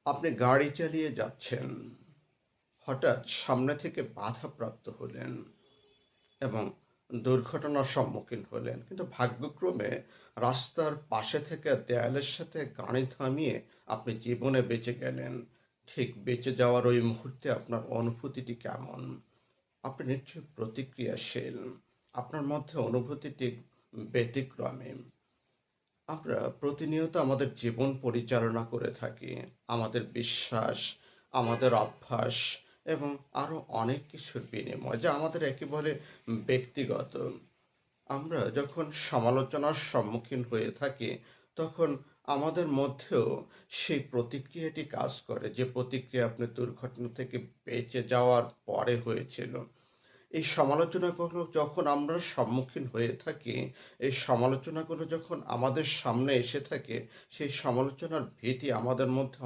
আপনি গাড়ি চালিয়ে যাচ্ছেন, হঠাৎ সামনে থেকে বাধাপ্রাপ্ত হলেন এবং দুর্ঘটনার সম্মুখীন হলেন, কিন্তু ভাগ্যক্রমে রাস্তার পাশে থেকে দেয়ালের সাথে গাড়ি থামিয়ে আপনি জীবনে বেঁচে গেলেন। ঠিক বেঁচে যাওয়ার ওই মুহূর্তে আপনার অনুভূতিটি কেমন? আপনি নিশ্চয়ই প্রতিক্রিয়াশীল, আপনার মধ্যে অনুভূতিটি ব্যতিক্রমী। আমরা প্রতিনিয়ত আমাদের জীবন পরিচালনা করে থাকি, আমাদের বিশ্বাস, আমাদের অভ্যাস এবং আরো অনেক কিছুর বিনিময়, যা আমাদের একেবারে ব্যক্তিগত। আমরা যখন সমালোচনার সম্মুখীন হয়ে থাকি, তখন আমাদের মধ্যেও সেই প্রতিক্রিয়াটি কাজ করে, যে প্রতিক্রিয়া আপনি দুর্ঘটনা থেকে বেঁচে যাওয়ার পরে হয়েছিল। এই সমালোচনাগুলো যখন আমরা সম্মুখীন হয়ে থাকি, এই সমালোচনাগুলো যখন আমাদের সামনে এসে থাকে, সেই সমালোচনার ভীতি আমাদের মধ্যে